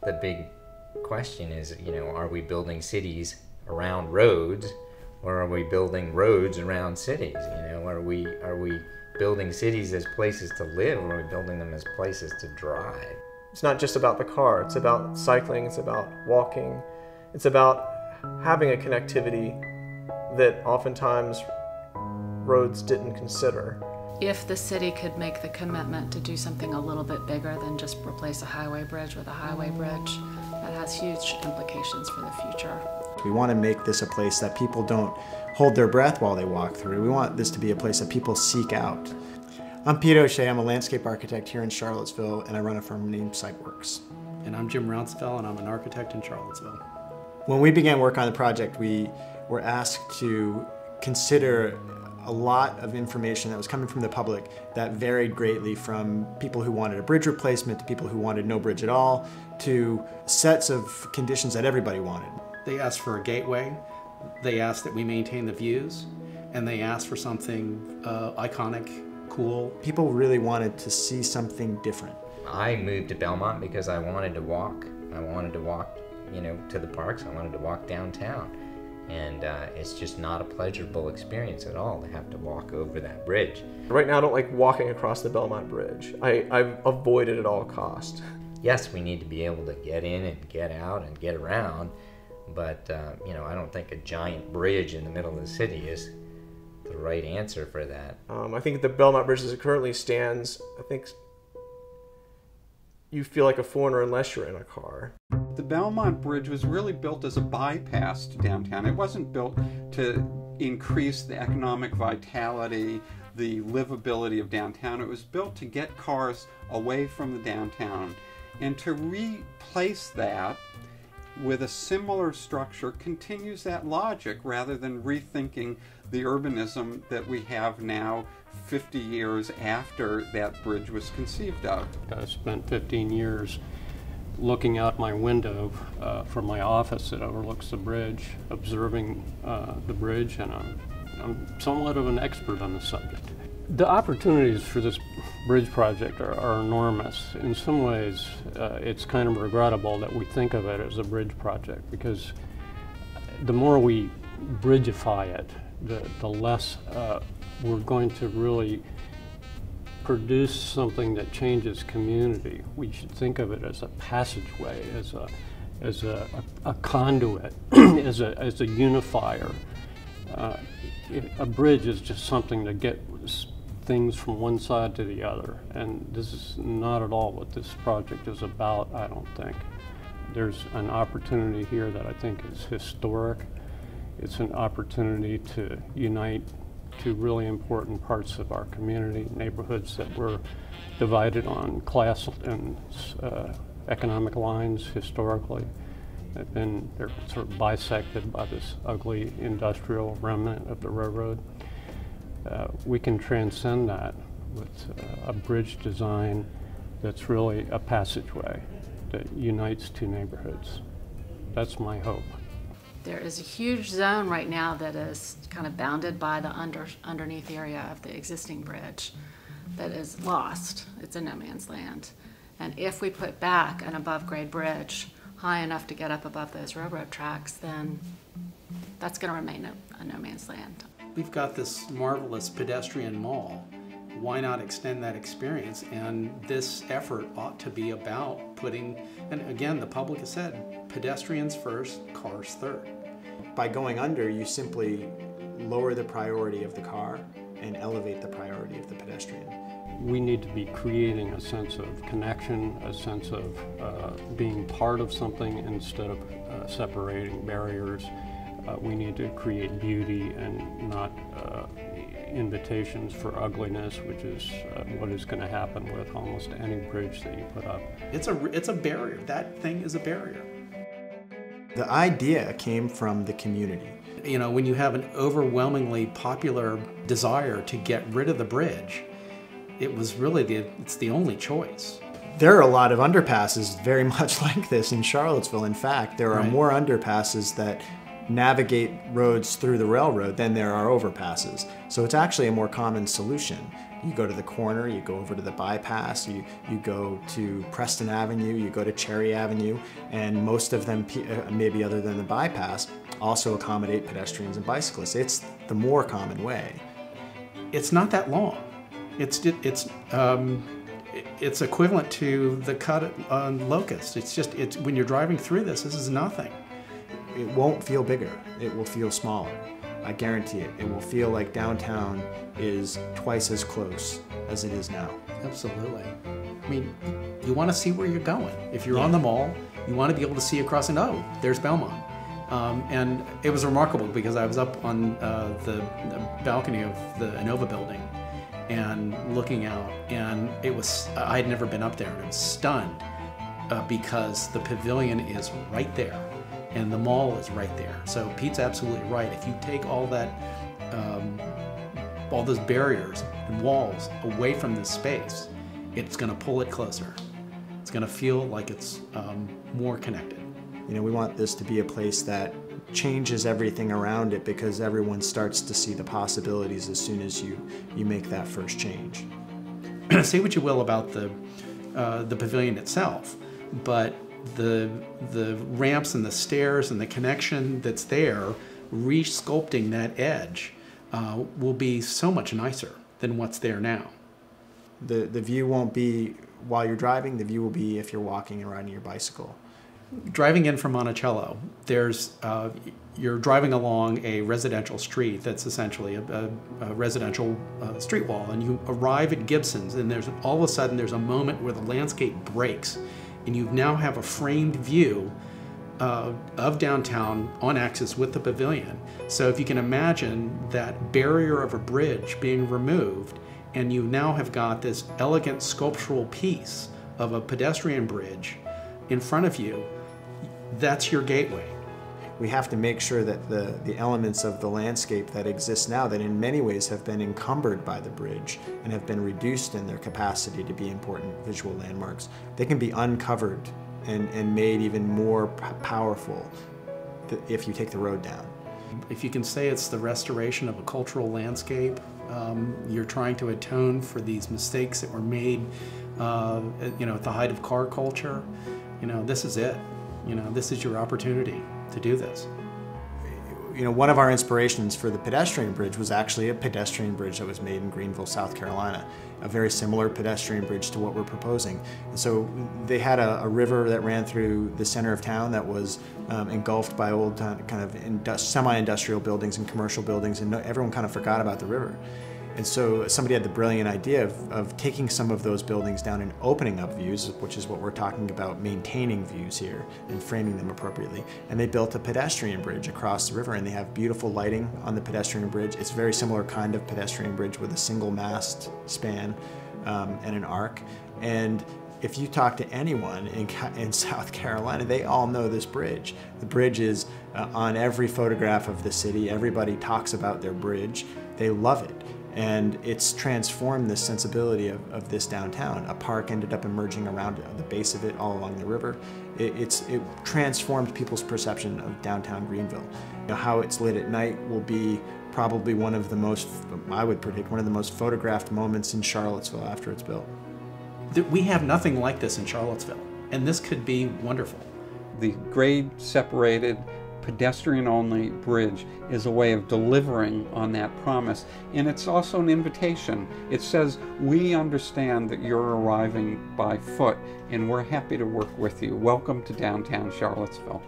The big question is, are we building cities around roads, or are we building roads around cities? Are we building cities as places to live, or are we building them as places to drive? It's not just about the car, it's about cycling, it's about walking, it's about having a connectivity that oftentimes roads didn't consider. If the city could make the commitment to do something a little bit bigger than just replace a highway bridge with a highway bridge, that has huge implications for the future. We want to make this a place that people don't hold their breath while they walk through. We want this to be a place that people seek out. I'm Pete O'Shea, I'm a landscape architect here in Charlottesville, and I run a firm named SiteWorks. And I'm Jim Rounceville, and I'm an architect in Charlottesville. When we began work on the project, we were asked to consider a lot of information that was coming from the public that varied greatly, from people who wanted a bridge replacement to people who wanted no bridge at all, to sets of conditions that everybody wanted. They asked for a gateway, they asked that we maintain the views, and they asked for something iconic, cool. People really wanted to see something different. I moved to Belmont because I wanted to walk. I wanted to walk, to the parks. I wanted to walk downtown. And it's just not a pleasurable experience at all to have to walk over that bridge. Right now I don't like walking across the Belmont Bridge. I avoid it at all costs. Yes, we need to be able to get in and get out and get around, but I don't think a giant bridge in the middle of the city is the right answer for that. I think the Belmont Bridge as it currently stands, I think you feel like a foreigner unless you're in a car. The Belmont Bridge was really built as a bypass to downtown. It wasn't built to increase the economic vitality, the livability of downtown. It was built to get cars away from the downtown. And to replace that with a similar structure continues that logic, rather than rethinking the urbanism that we have now 50 years after that bridge was conceived of. I spent 15 years looking out my window from my office that overlooks the bridge, observing the bridge, and I'm somewhat of an expert on the subject. The opportunities for this bridge project are enormous. In some ways, it's kind of regrettable that we think of it as a bridge project, because the more we bridgeify it, the less we're going to really produce something that changes community. We should think of it as a passageway, as a conduit, as a unifier. A bridge is just something to get things from one side to the other, and this is not at all what this project is about, I don't think. There's an opportunity here that I think is historic. It's an opportunity to unite two really important parts of our community, neighborhoods that were divided on class and economic lines historically. They're sort of bisected by this ugly industrial remnant of the railroad. We can transcend that with a bridge design that's really a passageway that unites two neighborhoods. That's my hope. There is a huge zone right now that is kind of bounded by the underneath area of the existing bridge that is lost. It's a no man's land. And if we put back an above grade bridge high enough to get up above those railroad tracks, then that's going to remain a no man's land. We've got this marvelous pedestrian mall. Why not extend that experience? And this effort ought to be about putting, and again, the public has said, pedestrians first, cars third. By going under, you simply lower the priority of the car and elevate the priority of the pedestrian. We need to be creating a sense of connection, a sense of being part of something instead of separating barriers. We need to create beauty and not invitations for ugliness, which is what is going to happen with almost any bridge that you put up. It's a barrier. That thing is a barrier. The idea came from the community. You know, when you have an overwhelmingly popular desire to get rid of the bridge, it was really it's the only choice. There are a lot of underpasses very much like this in Charlottesville. In fact, there are more underpasses that navigate roads through the railroad than there are overpasses. So it's actually a more common solution. You go to the corner, you go over to the bypass, you go to Preston Avenue, you go to Cherry Avenue, and most of them, maybe other than the bypass, also accommodate pedestrians and bicyclists. It's the more common way. It's not that long. It's equivalent to the cut on Locust. It's when you're driving through this is nothing. It won't feel bigger. It will feel smaller. I guarantee it. It will feel like downtown is twice as close as it is now. Absolutely. I mean, you want to see where you're going. If you're on the mall, you want to be able to see across and, oh, there's Belmont. And it was remarkable because I was up on the balcony of the Inova building and looking out, and I had never been up there, and I was stunned because the pavilion is right there and the mall is right there. So Pete's absolutely right. If you take all that, all those barriers and walls away from this space, it's going to pull it closer. It's going to feel like it's more connected. You know, we want this to be a place that changes everything around it because everyone starts to see the possibilities as soon as you make that first change. Say what you will about the pavilion itself, but the ramps and the stairs and the connection that's there, re-sculpting that edge, will be so much nicer than what's there now. The view won't be while you're driving, the view will be if you're walking and riding your bicycle. Driving in from Monticello, you're driving along a residential street that's essentially a residential street wall, and you arrive at Gibson's, and all of a sudden there's a moment where the landscape breaks, and you now have a framed view of downtown on axis with the pavilion. So if you can imagine that barrier of a bridge being removed, and you now have got this elegant sculptural piece of a pedestrian bridge in front of you, that's your gateway. We have to make sure that the elements of the landscape that exist now, that in many ways have been encumbered by the bridge and have been reduced in their capacity to be important visual landmarks, they can be uncovered and made even more powerful if you take the road down. If you can say it's the restoration of a cultural landscape, you're trying to atone for these mistakes that were made at the height of car culture. This is it. This is your opportunity to do this. One of our inspirations for the pedestrian bridge was actually a pedestrian bridge that was made in Greenville, South Carolina. A very similar pedestrian bridge to what we're proposing. And so they had a river that ran through the center of town that was engulfed by old kind of semi-industrial buildings and commercial buildings, and everyone kind of forgot about the river. And so somebody had the brilliant idea of taking some of those buildings down and opening up views, which is what we're talking about, maintaining views here and framing them appropriately. And they built a pedestrian bridge across the river, and they have beautiful lighting on the pedestrian bridge. It's a very similar kind of pedestrian bridge with a single mast span and an arc. And if you talk to anyone in South Carolina, they all know this bridge. The bridge is on every photograph of the city. Everybody talks about their bridge. They love it. And it's transformed the sensibility of this downtown. A park ended up emerging around the base of it all along the river. It transformed people's perception of downtown Greenville. How it's lit at night will be probably one of the most, I would predict, one of the most photographed moments in Charlottesville after it's built. We have nothing like this in Charlottesville, and this could be wonderful. The grade separated pedestrian-only bridge is a way of delivering on that promise, and it's also an invitation. It says, we understand that you're arriving by foot, and we're happy to work with you. Welcome to downtown Charlottesville.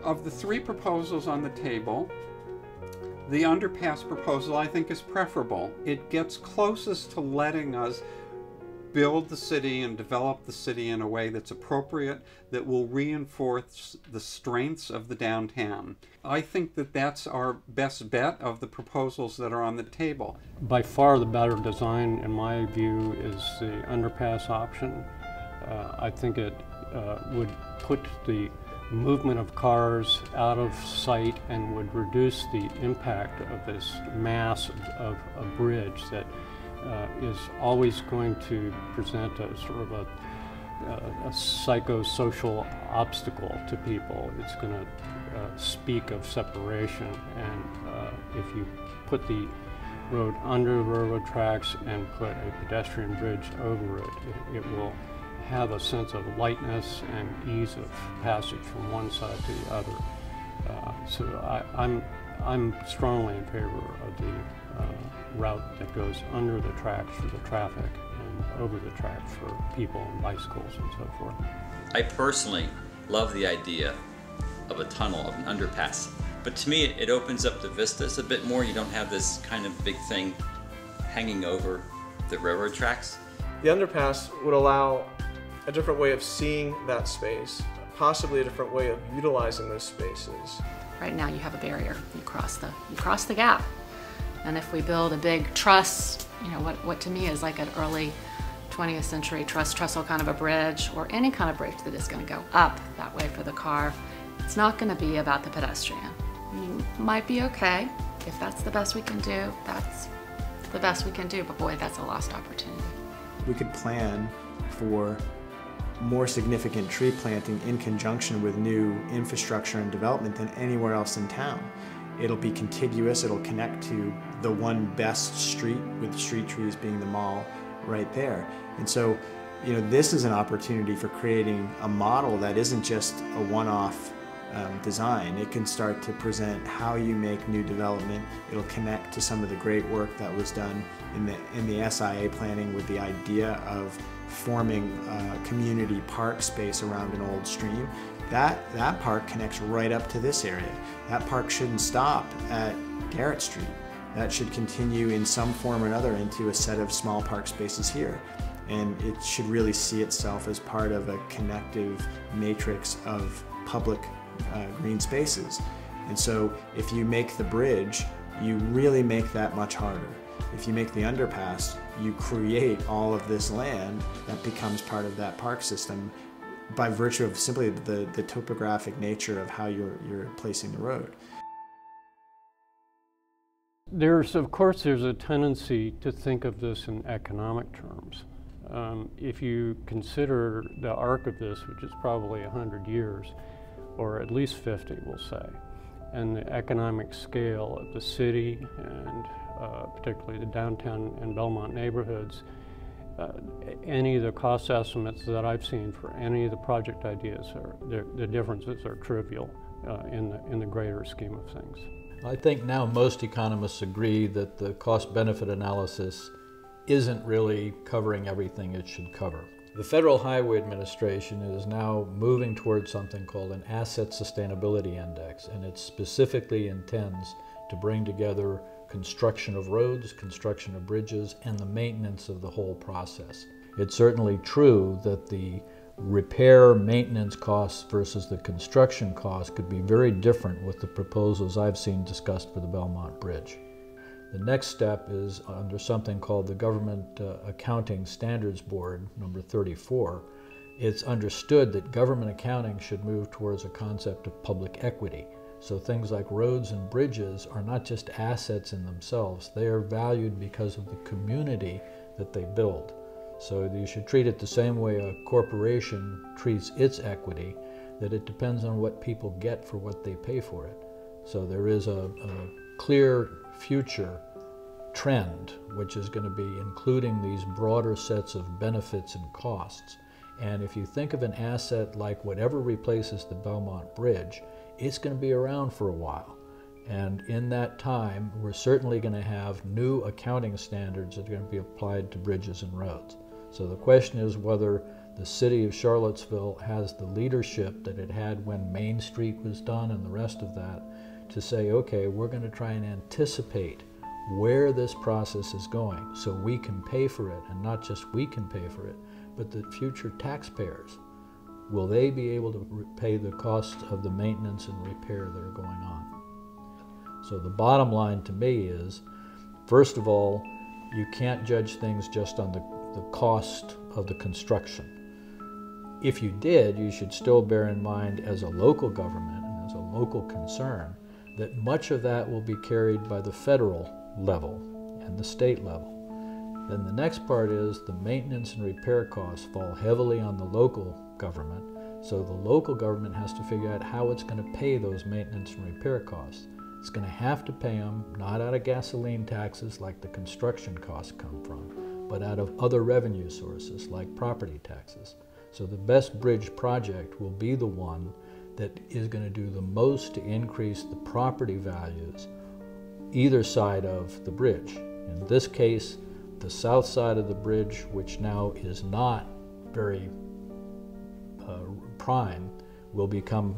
Of the three proposals on the table, the underpass proposal I think is preferable. It gets closest to letting us build the city and develop the city in a way that's appropriate, that will reinforce the strengths of the downtown. I think that that's our best bet of the proposals that are on the table. By far the better design, in my view, is the underpass option. I think it would put the movement of cars out of sight and would reduce the impact of this mass of a bridge that is always going to present a sort of a psychosocial obstacle to people. It's going to speak of separation, and if you put the road under the railroad tracks and put a pedestrian bridge over it, it will have a sense of lightness and ease of passage from one side to the other. So I'm strongly in favor of the route that goes under the tracks for the traffic and over the tracks for people and bicycles and so forth. I personally love the idea of a tunnel, of an underpass. But to me, it opens up the vistas a bit more. You don't have this kind of big thing hanging over the railroad tracks. The underpass would allow a different way of seeing that space, possibly a different way of utilizing those spaces. Right now you have a barrier. You cross the gap. And if we build a big truss, you know, what to me is like an early 20th century trestle kind of a bridge, or any kind of bridge that is going to go up that way for the car, it's not going to be about the pedestrian. You might be okay. If that's the best we can do, that's the best we can do, but boy, that's a lost opportunity. We could plan for more significant tree planting in conjunction with new infrastructure and development than anywhere else in town. It'll be contiguous, it'll connect to the one best street, with street trees being the mall right there. And so, you know, this is an opportunity for creating a model that isn't just a one-off design. It can start to present how you make new development. It'll connect to some of the great work that was done in the SIA planning with the idea of forming community park space around an old stream. That park connects right up to this area. That park shouldn't stop at Garrett Street. That should continue in some form or another into a set of small park spaces here. And it should really see itself as part of a connective matrix of public green spaces. And so if you make the bridge, you really make that much harder. If you make the underpass, you create all of this land that becomes part of that park system by virtue of simply the topographic nature of how you're placing the road. Of course, there's a tendency to think of this in economic terms. If you consider the arc of this, which is probably 100 years, or at least 50, we'll say, and the economic scale of the city and particularly the downtown and Belmont neighborhoods, any of the cost estimates that I've seen for any of the project ideas, the differences are trivial in the greater scheme of things. I think now most economists agree that the cost-benefit analysis isn't really covering everything it should cover. The Federal Highway Administration is now moving towards something called an Asset Sustainability Index, and it specifically intends to bring together construction of roads, construction of bridges, and the maintenance of the whole process. It's certainly true that the repair maintenance costs versus the construction costs could be very different with the proposals I've seen discussed for the Belmont Bridge. The next step is under something called the Government Accounting Standards Board, number 34. It's understood that government accounting should move towards a concept of public equity. So things like roads and bridges are not just assets in themselves, they are valued because of the community that they build. So you should treat it the same way a corporation treats its equity, that it depends on what people get for what they pay for it. So there is a clear future trend, which is going to be including these broader sets of benefits and costs. And if you think of an asset like whatever replaces the Belmont Bridge, it's going to be around for a while. And in that time, we're certainly going to have new accounting standards that are going to be applied to bridges and roads. So the question is whether the city of Charlottesville has the leadership that it had when Main Street was done and the rest of that to say, okay, we're going to try and anticipate where this process is going so we can pay for it, and not just we can pay for it, but the future taxpayers. Will they be able to pay the cost of the maintenance and repair that are going on? So the bottom line to me is, first of all, you can't judge things just on the cost of the construction. If you did, you should still bear in mind as a local government and as a local concern that much of that will be carried by the federal level and the state level. Then the next part is the maintenance and repair costs fall heavily on the local government, so the local government has to figure out how it's going to pay those maintenance and repair costs. It's going to have to pay them not out of gasoline taxes like the construction costs come from, but out of other revenue sources like property taxes. So the best bridge project will be the one that is going to do the most to increase the property values either side of the bridge. In this case, the south side of the bridge, which now is not very prime, will become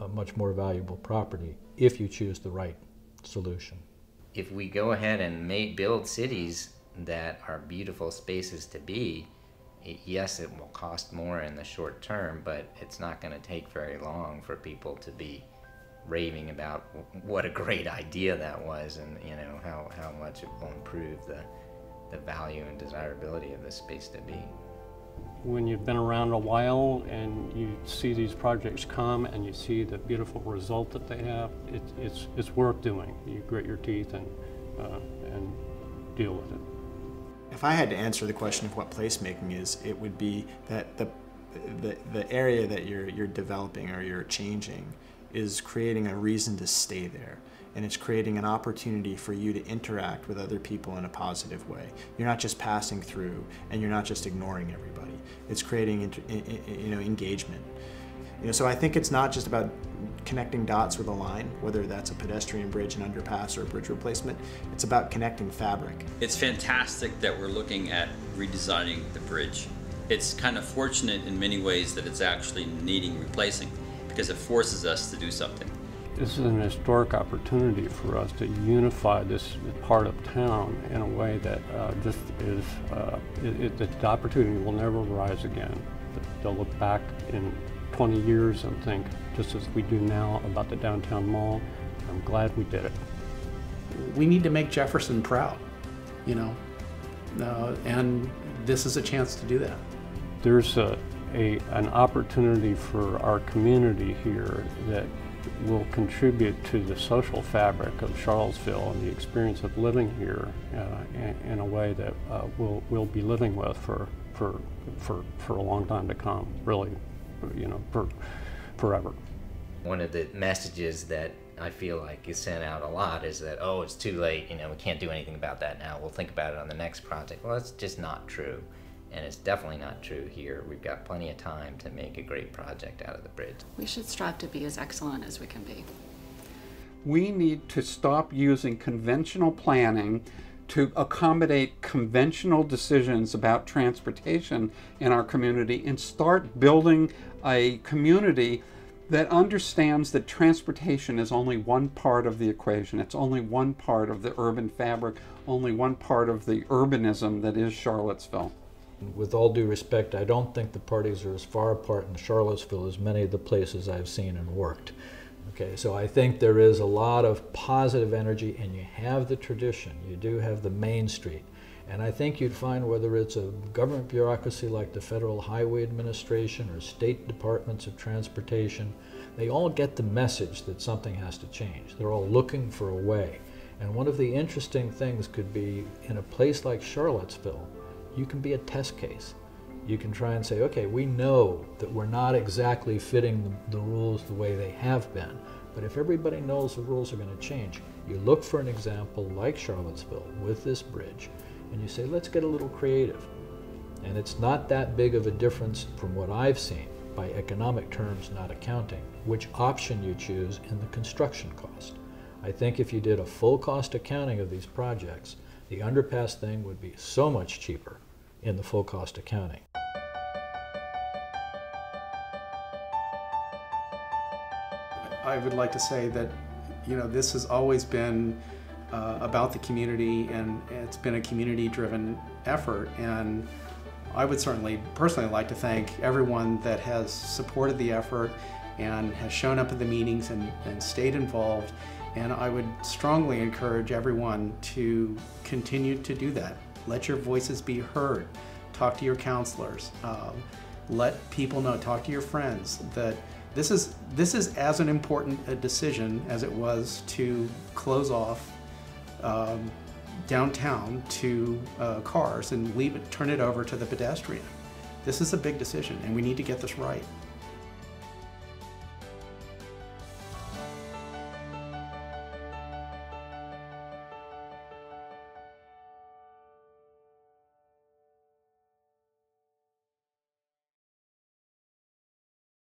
a much more valuable property if you choose the right solution. If we go ahead and build cities that are beautiful spaces to be, yes, it will cost more in the short term, but it's not going to take very long for people to be raving about what a great idea that was, and how much it will improve the value and desirability of this space to be. When you've been around a while and you see these projects come and you see the beautiful result that they have, it's worth doing. You grit your teeth and deal with it. If I had to answer the question of what placemaking is, it would be that the area that you're developing or you're changing is creating a reason to stay there. And it's creating an opportunity for you to interact with other people in a positive way. You're not just passing through, and you're not just ignoring everybody. It's creating engagement. So I think it's not just about connecting dots with a line, whether that's a pedestrian bridge, an underpass, or a bridge replacement. It's about connecting fabric. It's fantastic that we're looking at redesigning the bridge. It's kind of fortunate in many ways that it's actually needing replacing, because it forces us to do something. This is an historic opportunity for us to unify this part of town in a way that just is, the opportunity will never rise again. They'll look back in 20 years and think, just as we do now about the downtown mall, I'm glad we did it. We need to make Jefferson proud, and this is a chance to do that. There's an opportunity for our community here that will contribute to the social fabric of Charlottesville and the experience of living here in a way that we'll be living with for a long time to come, really, forever. One of the messages that I feel like is sent out a lot is that, oh, it's too late, we can't do anything about that now, we'll think about it on the next project. Well, that's just not true. And it's definitely not true here. We've got plenty of time to make a great project out of the bridge. We should strive to be as excellent as we can be. We need to stop using conventional planning to accommodate conventional decisions about transportation in our community and start building a community that understands that transportation is only one part of the equation. It's only one part of the urban fabric, only one part of the urbanism that is Charlottesville. With all due respect, I don't think the parties are as far apart in Charlottesville as many of the places I've seen and worked. Okay, so I think there is a lot of positive energy, and you have the tradition. You do have the Main Street. And I think you'd find whether it's a government bureaucracy like the Federal Highway Administration or state departments of transportation, they all get the message that something has to change. They're all looking for a way. And one of the interesting things could be, in a place like Charlottesville, you can be a test case. You can try and say, okay, we know that we're not exactly fitting the rules the way they have been, but if everybody knows the rules are going to change, you look for an example like Charlottesville with this bridge, and you say, let's get a little creative. And it's not that big of a difference from what I've seen, by economic terms, not accounting, which option you choose in the construction cost. I think if you did a full cost accounting of these projects, the underpass thing would be so much cheaper in the full cost accounting. I would like to say that, this has always been about the community, and it's been a community-driven effort. And I would certainly personally like to thank everyone that has supported the effort and has shown up at the meetings and stayed involved. And I would strongly encourage everyone to continue to do that. Let your voices be heard. Talk to your counselors. Let people know, talk to your friends, that this is as an important a decision as it was to close off downtown to cars and turn it over to the pedestrian. This is a big decision, and we need to get this right.